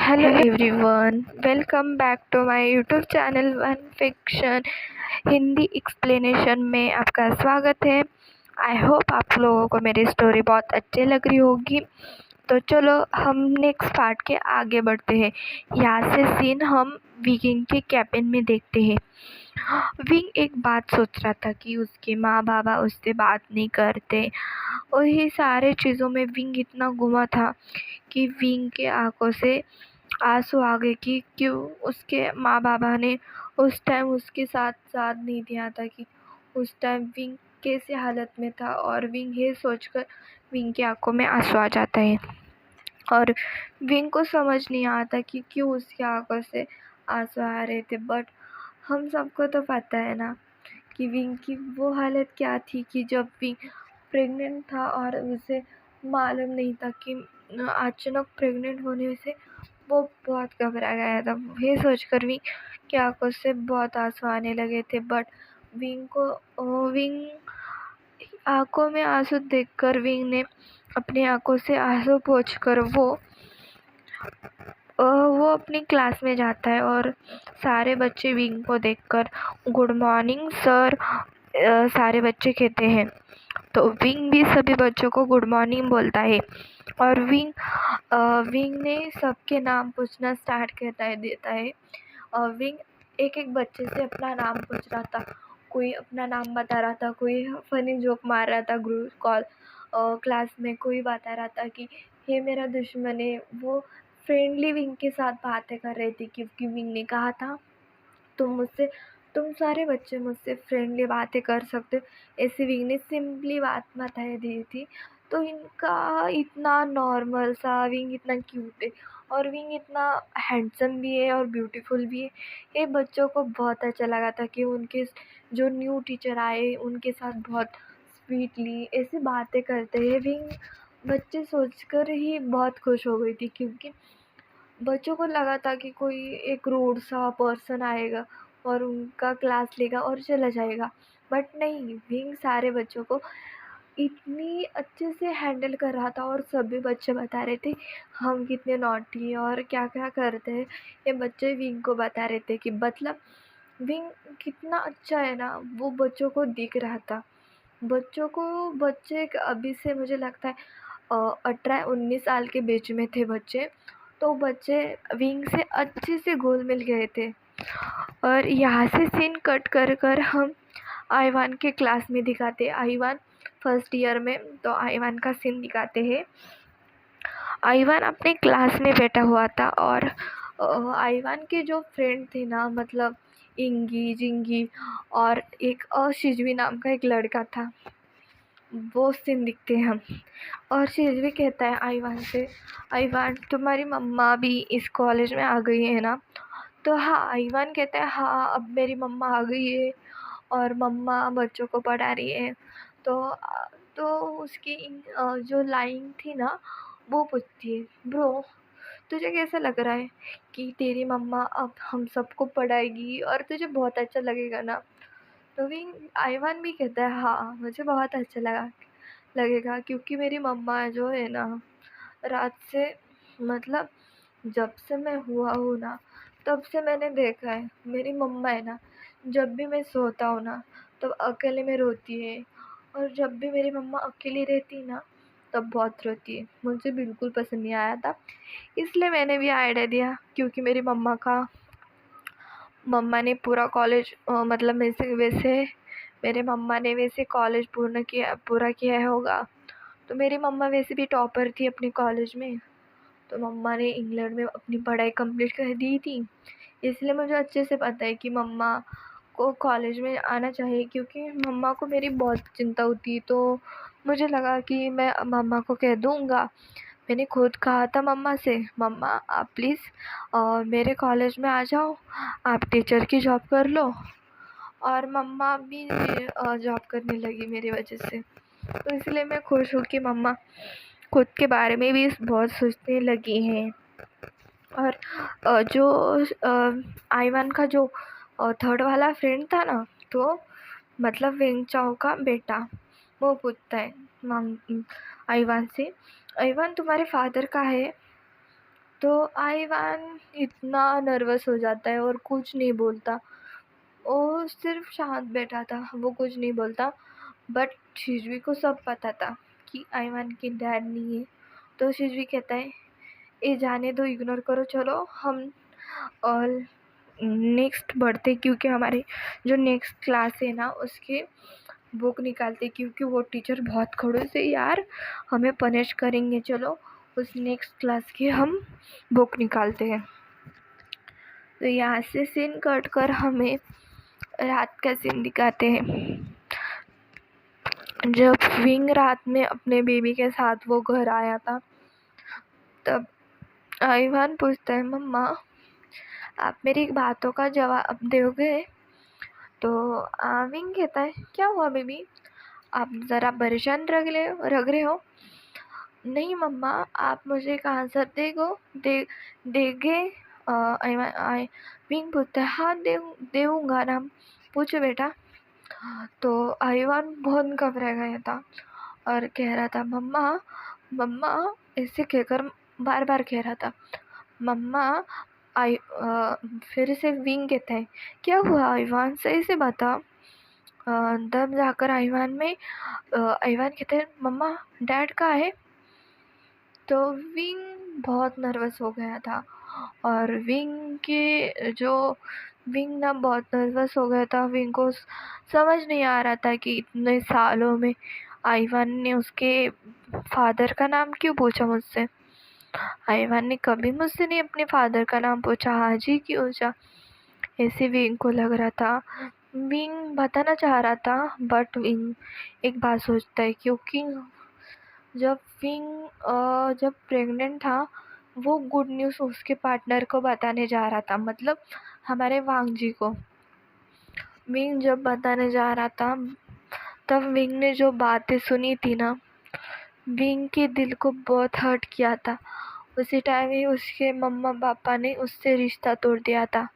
Hello everyone, welcome back to my YouTube channel one fiction Hindi explanation में आपका स्वागत है। आई होप आप लोगों को मेरी स्टोरी बहुत अच्छी लग रही होगी। तो चलो हम नेक्स्ट पार्ट के आगे बढ़ते हैं। यहाँ से सीन हम विंग के कैबिन में देखते हैं। विंग एक बात सोच रहा था कि उसके माँ बाबा उससे बात नहीं करते और ये सारे चीज़ों में विंग इतना गुमा था कि विंग के आंखों से आंसू आ गए कि क्यों उसके माँ बाबा ने उस टाइम उसके साथ साथ नहीं दिया था, कि उस टाइम विंग कैसे हालत में था। और विंग ये सोचकर विंग की आंखों में आंसू आ जाता है और विंग को समझ नहीं आता कि क्यों उसकी आंखों से आंसू आ रहे थे। बट हम सबको तो पता है ना कि विंग की वो हालत क्या थी कि जब विंग प्रेग्नेंट था और उसे मालूम नहीं था कि अचानक प्रेग्नेंट होने से वो बहुत घबरा गया था। ये सोचकर विंग की आंखों से बहुत आंसू आने लगे थे। बट विंग आंखों में आंसू देखकर विंग ने अपनी आंखों से आंसू पोंछकर वो अपनी क्लास में जाता है और सारे बच्चे विंग को देखकर गुड मॉर्निंग सर सारे बच्चे कहते हैं। तो विंग भी सभी बच्चों को गुड मॉर्निंग बोलता है और विंग ने सबके नाम पूछना स्टार्ट देता है। विंग एक एक बच्चे से अपना नाम पूछ रहा था। कोई अपना नाम बता रहा था, कोई फनी जोक मार रहा था ग्रुप कॉल क्लास में, कोई बता रहा था कि ये मेरा दुश्मन है। वो फ्रेंडली विंग के साथ बातें कर रही थी क्योंकि विंग ने कहा था तुम सारे बच्चे मुझसे फ्रेंडली बातें कर सकते हो। ऐसे विंग ने सिंपली बात बता दी थी। तो इनका इतना नॉर्मल सा विंग इतना क्यूट है और विंग इतना हैंडसम भी है और ब्यूटीफुल भी है। ये बच्चों को बहुत अच्छा लगा था कि उनके जो न्यू टीचर आए उनके साथ बहुत स्वीटली ऐसी बातें करते हैं। विंग बच्चे सोचकर ही बहुत खुश हो गई थी क्योंकि बच्चों को लगा था कि कोई एक रूड सा पर्सन आएगा और उनका क्लास लेगा और चला जाएगा। बट नहीं, विंग सारे बच्चों को इतनी अच्छे से हैंडल कर रहा था और सभी बच्चे बता रहे थे हम कितने नॉटी और क्या क्या करते हैं। ये बच्चे विंग को बता रहे थे कि मतलब विंग कितना अच्छा है ना, वो बच्चों को दिख रहा था। बच्चे अभी से मुझे लगता है 18-19 साल के बीच में थे बच्चे। तो बच्चे विंग से अच्छे से घुल मिल गए थे। और यहाँ से सीन कट कर कर हम आईवान के क्लास में दिखाते। आईवान फर्स्ट ईयर में, तो आईवान का सीन दिखाते हैं। आईवान अपने क्लास में बैठा हुआ था और आईवान के जो फ्रेंड थे ना, मतलब इंगी जिंगी और एक शिजवी नाम का एक लड़का था, वो सीन दिखते हैं हम। और शिजवी कहता है आईवान से, आईवान तुम्हारी मम्मा भी इस कॉलेज में आ गई है ना? तो हाँ, आईवान कहता है हाँ, अब मेरी मम्मा आ गई है और मम्मा बच्चों को पढ़ा रही है। तो उसकी जो लाइन थी ना, वो पूछती है ब्रो तुझे कैसा लग रहा है कि तेरी मम्मा अब हम सबको पढ़ाएगी और तुझे बहुत अच्छा लगेगा ना? तो भी आईवान भी कहता है हाँ, मुझे बहुत अच्छा लगेगा क्योंकि मेरी मम्मा जो है ना, रात से मतलब जब से मैं हुआ हूँ ना, तब से मैंने देखा है मेरी मम्मा है ना, जब भी मैं सोता हूँ ना तब अकेले में रोती है। और जब भी मेरी मम्मा अकेली रहती ना तब बहुत रोती है। मुझे बिल्कुल पसंद नहीं आया था, इसलिए मैंने भी आइडिया दिया क्योंकि मेरी मम्मा ने पूरा कॉलेज मतलब वैसे मेरे मम्मा ने वैसे कॉलेज पूरा किया होगा। तो मेरी मम्मा वैसे भी टॉपर थी अपने कॉलेज में। तो मम्मा ने इंग्लैंड में अपनी पढ़ाई कंप्लीट कर दी थी, इसलिए मुझे अच्छे से पता है कि मम्मा को कॉलेज में आना चाहिए क्योंकि मम्मा को मेरी बहुत चिंता होती। तो मुझे लगा कि मैं मम्मा को कह दूँगा। मैंने खुद कहा था मम्मा से, मम्मा आप प्लीज़ मेरे कॉलेज में आ जाओ, आप टीचर की जॉब कर लो। और मम्मा भी जॉब करने लगी मेरी वजह से। तो इसलिए मैं खुश हूँ कि मम्मा खुद के बारे में भी बहुत सोचने लगी हैं। और जो आईवान का जो थर्ड वाला फ्रेंड था ना, तो मतलब वेंग चाओ का बेटा, वो पूछता है आईवान से, आईवान तुम्हारे फादर का है? तो आईवान इतना नर्वस हो जाता है और कुछ नहीं बोलता। वो सिर्फ शांत बैठा था, वो कुछ नहीं बोलता। बट शिजवी को सब पता था कि आईवान की डैड नहीं है। तो शिजवी कहता है, ये जाने दो, इग्नोर करो, चलो हम और नेक्स्ट बढ़ते, क्योंकि हमारे जो नेक्स्ट क्लास है ना उसके बुक निकालते, क्योंकि वो टीचर बहुत खड़ूस है यार, हमें पनिश करेंगे। चलो उस नेक्स्ट क्लास की हम बुक निकालते हैं। तो यहाँ से सीन कट कर हमें रात का सीन दिखाते हैं। जब विंग रात में अपने बेबी के साथ वो घर आया था, तब आईवान पूछता है, मम्मा आप मेरी बातों का जवाब दोगे? तो विंग कहता है, क्या हुआ बेबी, आप ज़रा परेशान लग रहे हो। नहीं मम्मा, आप मुझे एक आंसर देगे? विंग पूछता है, हाँ देऊँगा ना, पूछो बेटा। तो आईवान बहुत घबरा गया था और कह रहा था, मम्मा मम्मा, ऐसे कहकर बार बार कह रहा था, मम्मा। फिर से विंग कहता है, क्या हुआ आईवान, सही से बता। तब जाकर आईवान कहता है, मम्मा डैड कहाँ है? तो विंग बहुत नर्वस हो गया था और विंग ना बहुत नर्वस हो गया था। विंग को समझ नहीं आ रहा था कि इतने सालों में आईवान ने उसके फादर का नाम क्यों पूछा मुझसे। आईवान ने कभी मुझसे नहीं अपने फादर का नाम पूछा, आज ही क्यों पूछा, ऐसे विंग को लग रहा था। विंग बताना चाह रहा था, बट विंग एक बात सोचता है, क्योंकि जब प्रेग्नेंट था, वो गुड न्यूज़ उसके पार्टनर को बताने जा रहा था, मतलब हमारे वांग जी को। विंग जब बताने जा रहा था, तब विंग ने जो बातें सुनी थी ना, विंग के दिल को बहुत हर्ट किया था। उसी टाइम ही उसके मम्मा पापा ने उससे रिश्ता तोड़ दिया था,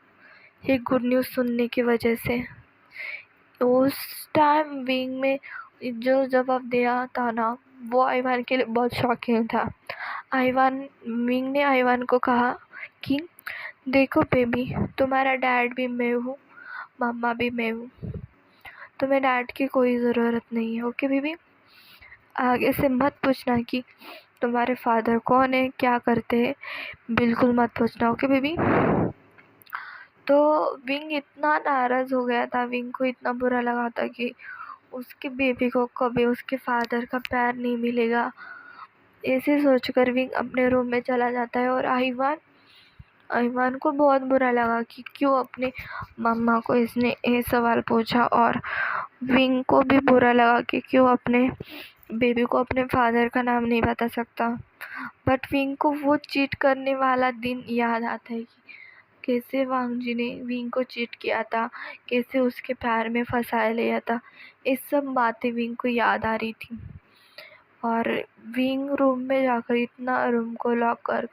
ये गुड न्यूज़ सुनने की वजह से। उस टाइम विंग में जो जवाब दिया था ना, वो आईवान के लिए बहुत शॉकिंग था। विंग ने आईवान को कहा कि देखो बेबी, तुम्हारा डैड भी मैं हूँ, मम्मा भी मैं हूँ, तुम्हें डैड की कोई ज़रूरत नहीं है, ओके बेबी। आगे से मत पूछना कि तुम्हारे फादर कौन है, क्या करते हैं, बिल्कुल मत पूछना, ओके बेबी। तो विंग इतना नाराज़ हो गया था, विंग को इतना बुरा लगा था कि उसके बेबी को कभी उसके फादर का प्यार नहीं मिलेगा। ऐसे सोचकर विंग अपने रूम में चला जाता है और आईवान को बहुत बुरा लगा कि क्यों अपने मम्मा को इसने ये सवाल पूछा, और विंग को भी बुरा लगा कि क्यों अपने बेबी को अपने फादर का नाम नहीं बता सकता। बट विंग को वो चीट करने वाला दिन याद आता है कि कैसे वांग जी ने विंग को चीट किया था, कैसे उसके प्यार में फंसा लिया था। ये सब बातें विंग को याद आ रही थी और विंग रूम को लॉक कर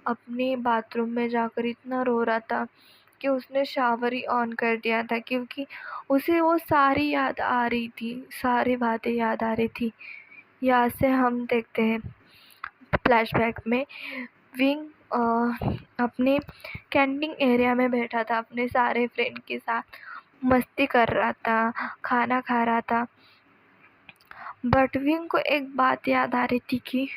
अपने बाथरूम में जाकर इतना रो रहा था कि उसने शावर ही ऑन कर दिया था, क्योंकि उसे वो सारी याद आ रही थी, सारी बातें याद आ रही थी। यहाँ से हम देखते हैं फ्लैशबैक में विंग अपने कैंटीन एरिया में बैठा था, अपने सारे फ्रेंड के साथ मस्ती कर रहा था, खाना खा रहा था। बट विंग को एक बात याद आ रही थी कि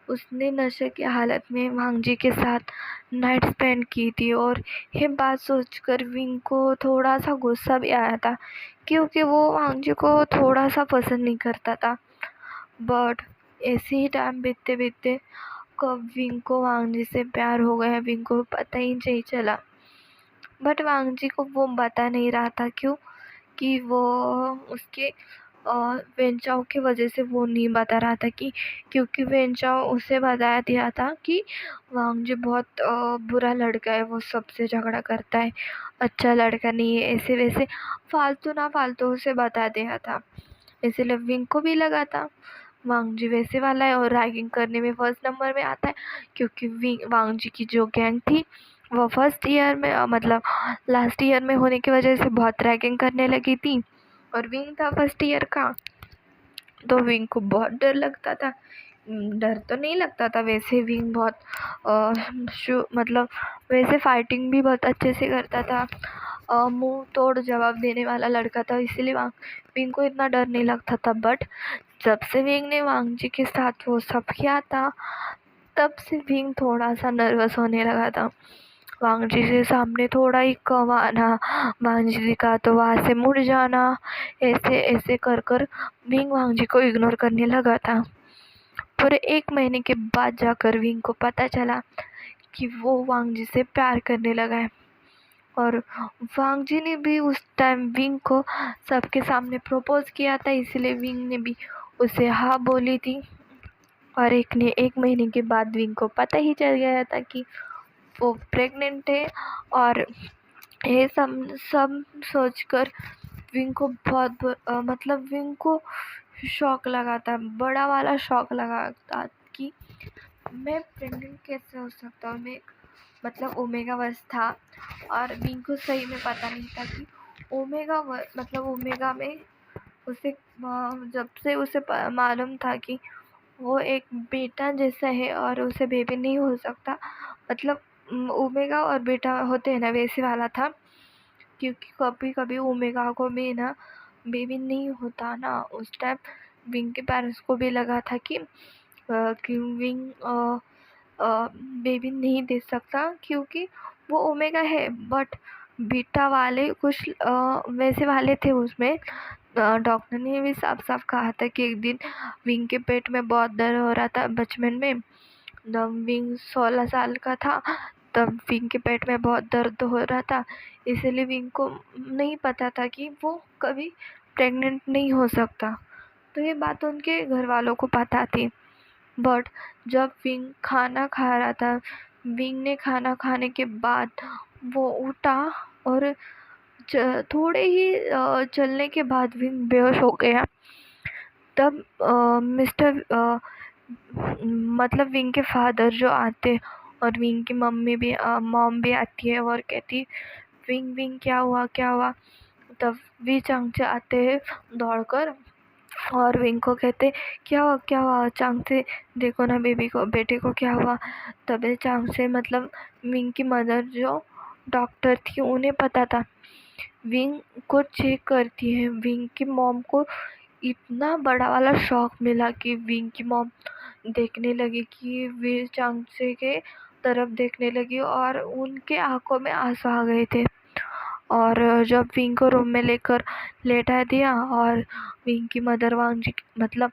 उसने नशे की हालत में वांग जी के साथ नाइट स्पेंड की थी, और ये बात सोचकर विंग को थोड़ा सा गुस्सा भी आया था, क्योंकि वो वांग जी को थोड़ा सा पसंद नहीं करता था। बट ऐसे ही टाइम बीतते बीतते कब विंग को वांग जी से प्यार हो गया, विंग को पता ही नहीं चला। बट वांग जी को वो बता नहीं रहा था, क्यों कि वो उसके वेंचाओ की वजह से वो नहीं बता रहा था, कि क्योंकि वेंचाओ उसे बताया दिया था कि वांग जी बहुत बुरा लड़का है, वो सबसे झगड़ा करता है, अच्छा लड़का नहीं है, ऐसे वैसे फालतू ना फालतू उसे बता दिया था। इसलिए विंग को भी लगा था वांग जी वैसे वाला है और रैगिंग करने में फर्स्ट नंबर में आता है, क्योंकि वांग जी की जो गैंग थी वो फर्स्ट ईयर में मतलब लास्ट ईयर में होने की वजह से बहुत रैगिंग करने लगी थी, और विंग था फर्स्ट ईयर का। तो विंग को बहुत डर लगता था डर तो नहीं लगता था। वैसे विंग बहुत मतलब वैसे फाइटिंग भी बहुत अच्छे से करता था। मुंह तोड़ जवाब देने वाला लड़का था, इसीलिए विंग को इतना डर नहीं लगता था। बट जब से विंग ने वांगजी के साथ वो सब किया था, तब से विंग थोड़ा सा नर्वस होने लगा था। वांगजी से सामने थोड़ा ही कम आना, वांगजी दिखा तो वहाँ से मुड़ जाना, ऐसे ऐसे कर कर विंग वांगजी को इग्नोर करने लगा था। पूरे 1 महीने के बाद जाकर विंग को पता चला कि वो वांगजी से प्यार करने लगा है। और वांगजी ने भी उस टाइम विंग को सबके सामने प्रपोज किया था, इसलिए विंग ने भी उसे हाँ बोली थी। और 1 महीने के बाद विंग को पता ही चल गया था कि वो प्रेग्नेंट है। और ये सब सब सोचकर विंग को मतलब विंग को शॉक लगा था, बड़ा वाला शॉक लगा था कि मैं प्रेग्नेंट कैसे हो सकता हूँ। मैं मतलब ओमेगा वर्स था, और विंग को सही में पता नहीं था कि मतलब ओमेगा में उसे जब से उसे मालूम था कि वो एक बेटा जैसा है और उसे बेबी नहीं हो सकता। मतलब ओमेगा और बेटा होते हैं ना, वैसे वाला था। क्योंकि कभी कभी ओमेगा को भी ना बेबी नहीं होता ना, उस टाइम विंग के पेरेंट्स को भी लगा था कि विंग बेबी नहीं दे सकता क्योंकि वो ओमेगा है। बट बीटा वाले कुछ वैसे वाले थे उसमें। डॉक्टर ने भी साफ साफ कहा था कि एक दिन विंग के पेट में बहुत दर्द हो रहा था बचपन में। जब विंग 16 साल का था, तब विंग के पेट में बहुत दर्द हो रहा था, इसलिए विंग को नहीं पता था कि वो कभी प्रेग्नेंट नहीं हो सकता। तो ये बात उनके घर वालों को पता थी। बट जब विंग खाना खा रहा था, विंग ने खाना खाने के बाद वो उठा, और थोड़े ही चलने के बाद विंग बेहोश हो गया। तब मिस्टर मतलब विंग के फादर जो आते, और विंग की मॉम भी आती है और कहती, विंग विंग क्या हुआ क्या हुआ। तब वी चांगचे आते हैं दौड़कर, और विंग को कहते, क्या हुआ चांगचे, देखो ना बेटे को क्या हुआ। तब चांगचे मतलब विंग की मदर जो डॉक्टर थी, उन्हें पता था। विंग को चेक करती है। विंग की मॉम को इतना बड़ा वाला शॉक मिला कि विंग की मॉम देखने लगी कि वीर चांगसे के तरफ देखने लगी, और उनके आंखों में आंसू आ गए थे। और जब विंग को रूम में लेकर लेटा दिया, और विंग की मदर वांग मतलब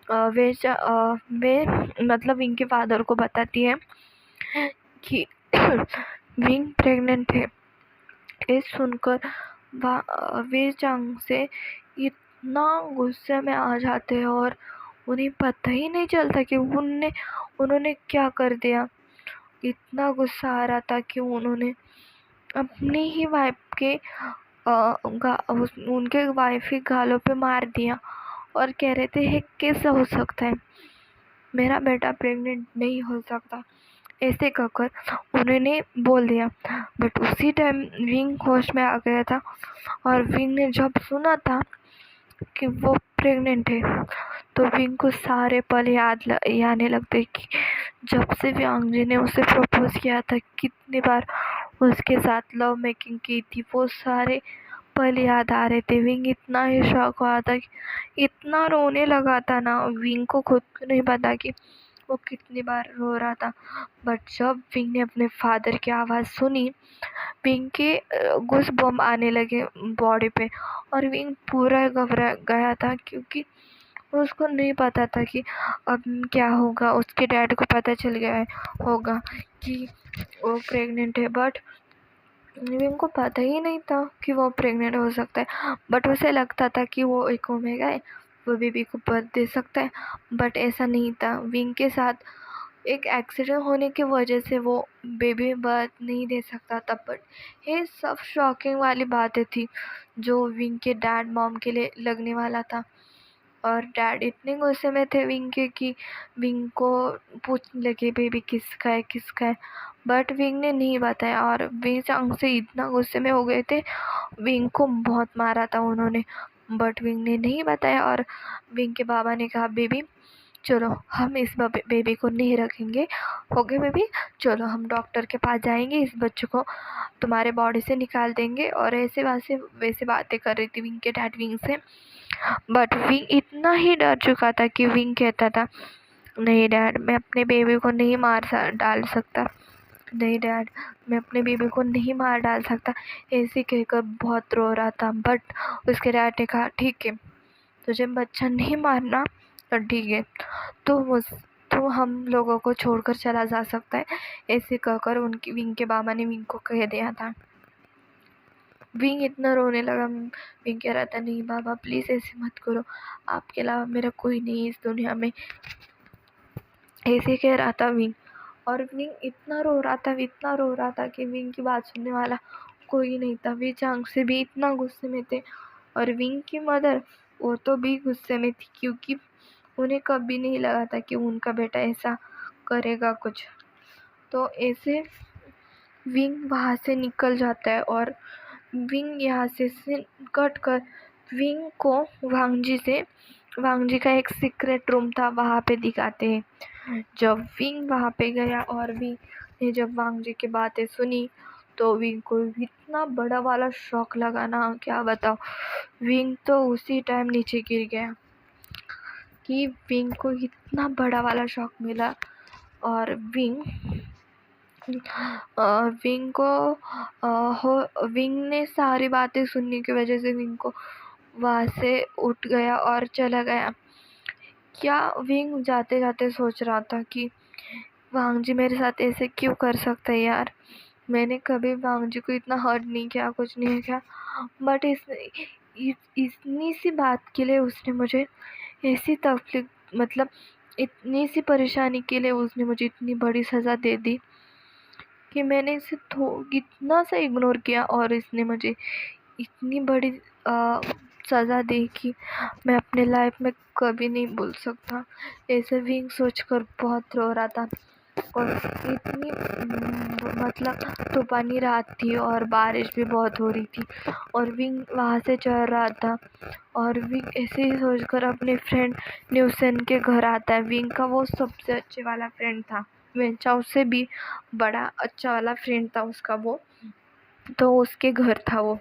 वे मतलब विंग के फादर को बताती है कि विंग प्रेग्नेंट है। ये सुनकर वीर चांग से इतना गुस्से में आ जाते हैं, और उन्हें पता ही नहीं चलता कि उन्होंने क्या कर दिया। इतना गुस्सा आ रहा था कि उन्होंने अपनी ही वाइफ के उनके वाइफ ही गालों पे मार दिया, और कह रहे थे कैसे हो सकता है, मेरा बेटा प्रेग्नेंट नहीं हो सकता, ऐसे कहकर उन्होंने बोल दिया। बट उसी टाइम विंग होश में आ गया था, और विंग ने जब सुना था कि वो प्रेग्नेंट है, तो विंग को सारे पल याद आने लगते कि जब से वांग जी ने उसे प्रपोज किया था, कितनी बार उसके साथ लव मेकिंग की थी, वो सारे पल याद आ रहे थे। विंग इतना ही शॉक हुआ था, इतना रोने लगा था ना, विंग को खुद को नहीं पता कि वो कितनी बार रो रहा था। बट जब विंग ने अपने फादर की आवाज़ सुनी, विंग के गूस बम आने लगे बॉडी पे, और विंग पूरा घबरा गया था क्योंकि उसको नहीं पता था कि अब क्या होगा। उसके डैड को पता चल गया होगा कि वो प्रेग्नेंट है, बट विंग को पता ही नहीं था कि वो प्रेग्नेंट हो सकता है। बट उसे लगता था कि वो एक ओमेगा है, वो बेबी को बर्थ दे सकता है। बट ऐसा नहीं था। विंग के साथ एक एक्सीडेंट होने की वजह से वो बेबी बर्थ नहीं दे सकता था। बट ये सब शॉकिंग वाली बातें थी जो विंग के डैड मॉम के लिए लगने वाला था। और डैड इतने गुस्से में थे विंग के कि विंग को पूछने लगे बेबी किसका है। बट विंग ने नहीं बताया, और विंग चांग से इतना गुस्से में हो गए थे, विंग को बहुत मारा था उन्होंने। बट विंग ने नहीं बताया, और विंग के बाबा ने कहा बेबी चलो हम इस बेबी को नहीं रखेंगे, हो गए बेबी, चलो हम डॉक्टर के पास जाएंगे, इस बच्चे को तुम्हारे बॉडी से निकाल देंगे। और ऐसे वैसे बातें कर रही थी विंग के डैड विंग से। बट विंग इतना ही डर चुका था कि विंग कहता था, नहीं डैड, मैं अपने बेबी को नहीं डाल सकता, नहीं डैड, मैं अपने बेबी को नहीं मार डाल सकता, ऐसे कहकर बहुत रो रहा था। बट उसके डैड ने कहा, ठीक है, तुझे बच्चा नहीं मारना तो ठीक है, तो हम लोगों को छोड़कर चला जा सकता है, ऐसे कहकर उनकी विंग के बाबा ने विंग को कह दिया था। विंग इतना रोने लगा। विंग कह रहा था, नहीं बाबा प्लीज़ ऐसे मत करो, आपके अलावा मेरा कोई नहीं इस दुनिया में, ऐसे कह रहा था विंग। और विंग इतना रो रहा था कि विंग की बात सुनने वाला कोई नहीं था। वे चांग से भी इतना गुस्से में थे। और विंग की मदर, वो तो भी गुस्से में थी, क्योंकि उन्हें कभी नहीं लगा था कि उनका बेटा ऐसा करेगा कुछ। तो ऐसे विंग वहाँ से निकल जाता है और विंग यहाँ से कट कर विंग को वांग जी का एक सीक्रेट रूम था वहाँ पे दिखाते हैं। जब विंग वहाँ पे गया और विंग ने जब वांग जी की बातें सुनी तो विंग को इतना बड़ा वाला शॉक लगा ना, क्या बताओ। विंग तो उसी टाइम नीचे गिर गया कि विंग को इतना बड़ा वाला शॉक मिला। और विंग ने सारी बातें सुनने की वजह से विंग को वहाँ से उठ गया और चला गया। क्या विंग जाते जाते सोच रहा था कि वांग जी मेरे साथ ऐसे क्यों कर सकता है यार, मैंने कभी वांग जी को इतना हर्ट नहीं किया, कुछ नहीं किया, बट इतनी सी बात के लिए उसने मुझे ऐसी तकलीफ, मतलब इतनी सी परेशानी के लिए उसने मुझे इतनी बड़ी सज़ा दे दी कि मैंने इसे इतना सा इग्नोर किया और इसने मुझे इतनी बड़ी सज़ा दी कि मैं अपने लाइफ में कभी नहीं भूल सकता। ऐसे विंग सोचकर बहुत रो रहा था। और इतनी मतलब तूफानी रात थी और बारिश भी बहुत हो रही थी और विंग वहाँ से चल रहा था। और विंग ऐसे ही सोचकर अपने फ्रेंड न्यूसन के घर आता है। विंग का वो सबसे अच्छे वाला फ्रेंड था, वेंचाओ से भी बड़ा अच्छा वाला फ्रेंड था उसका वो, तो उसके घर था वो।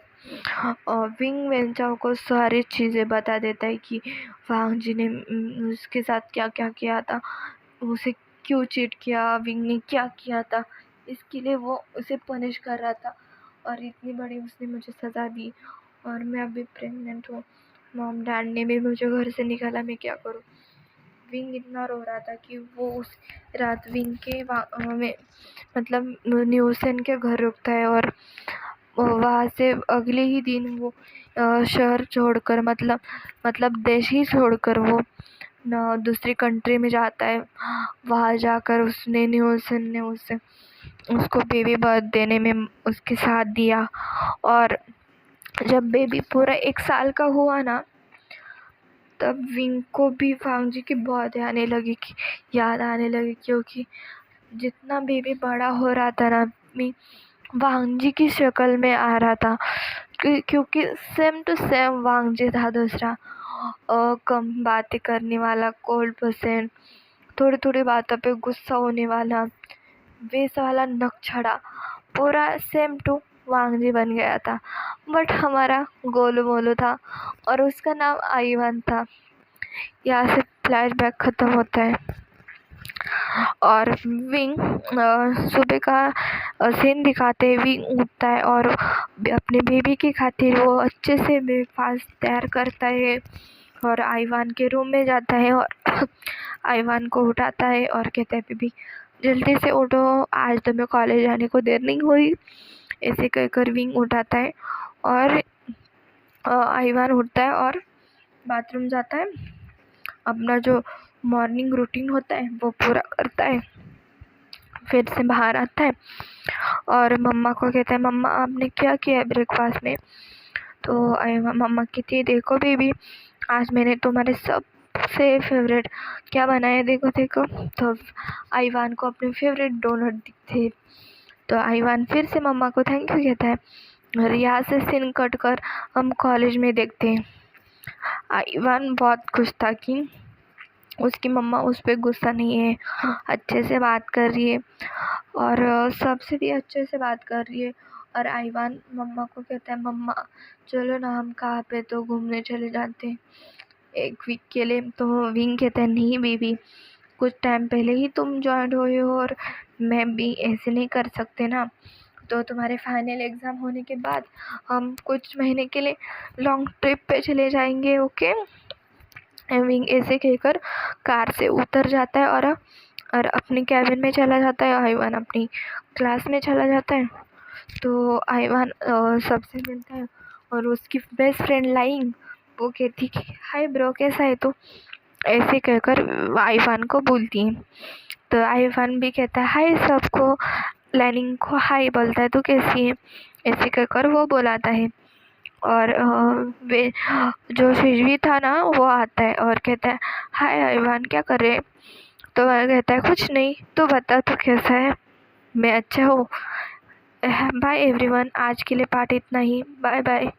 विंग वेंचाओ को सारी चीज़ें बता देता है कि वांग जी ने उसके साथ क्या क्या किया था, उसे क्यों चीट किया, विंग ने क्या किया था, इसके लिए वो उसे पनिश कर रहा था और इतनी बड़ी उसने मुझे सज़ा दी और मैं अभी प्रेग्नेंट हूँ, मॉम डैड ने भी मुझे घर से निकाला, मैं क्या करूँ। विंग इतना रो रहा था कि वो उस रात विंग के में मतलब न्यूसन के घर रुकता है और वहाँ से अगले ही दिन वो शहर छोड़कर मतलब देश ही छोड़कर वो दूसरी कंट्री में जाता है। वहाँ जाकर उसने न्यूसन ने उसको बेबी बर्थ देने में उसके साथ दिया। और जब बेबी पूरा 1 साल का हुआ ना, तब विंग को भी वांग जी की बहुत याद आने लगी, क्योंकि जितना बेबी बड़ा हो रहा था ना, वांग जी की शक्ल में आ रहा था, क्योंकि सेम टू सेम वांग जी था दूसरा। कम बातें करने वाला, कोल्ड पर्सन, थोड़ी थोड़ी बातों पे गुस्सा होने वाला, वैसा वाला नकछड़ा पूरा सेम टू वांग जी बन गया था। बट हमारा गोलू मोलू था और उसका नाम आईवान था। यहाँ से फ्लैशबैक ख़त्म होता है और विंग सुबह का सीन दिखाते हैं। विंग उठता है और अपने बेबी की खातिर वो अच्छे से ब्रेकफास्ट तैयार करता है और आईवान के रूम में जाता है और आईवान को उठाता है और कहता है, बेबी जल्दी से उठो, आज तो मैं कॉलेज जाने को देर नहीं हुई, ऐसे कहकर विंग उठाता है। और आईवान उठता है और बाथरूम जाता है, अपना जो मॉर्निंग रूटीन होता है वो पूरा करता है, फिर से बाहर आता है और मम्मा को कहता है, मम्मा आपने क्या किया है ब्रेकफास्ट में। तो मम्मा कहती है, देखो बेबी, आज मैंने तुम्हारे सबसे फेवरेट क्या बनाया, देखो देखो। तो आईवान को अपने फेवरेट डोनट दिखते। तो आईवान फिर से मम्मा को थैंक यू कहता है और यहाँ से सीन कट कर हम कॉलेज में देखते हैं। आईवान बहुत खुश था कि उसकी मम्मा उस पर गुस्सा नहीं है, अच्छे से बात कर रही है और सबसे भी अच्छे से बात कर रही है। और आइवान मम्मा को कहता है, मम्मा चलो ना हम कहाँ पे तो घूमने चले जाते हैं 1 वीक के लिए। तो विंग कहता है, नहीं बेबी, कुछ टाइम पहले ही तुम जॉइन हुए हो और मैं भी ऐसे नहीं कर सकते ना। तो तुम्हारे फाइनल एग्ज़ाम होने के बाद हम कुछ महीने के लिए लॉन्ग ट्रिप पे चले जाएंगे, ओके। विंग ऐसे कहकर कार से उतर जाता है और अपनी कैबिन में चला जाता है। आइवान अपनी क्लास में चला जाता है। तो आइवान सबसे मिलता है और उसकी बेस्ट फ्रेंड लाइंग वो कहती कि हाय ब्रो, कैसा है तू, ऐसे कहकर आइवान को बोलती है। तो आइवान भी कहता है हाय सबको, लाइंग को हाय बोलता है, तू कैसी है, ऐसे कहकर वो बुलाता है। और वे जो शिजवी था ना वो आता है और कहता है हाय आइवान, क्या कर रहे हैं। तो वह कहता है कुछ नहीं, तू बता तू कैसा है। मैं अच्छा हूँ। बाय एवरीवन, आज के लिए पार्ट इतना ही, बाय बाय।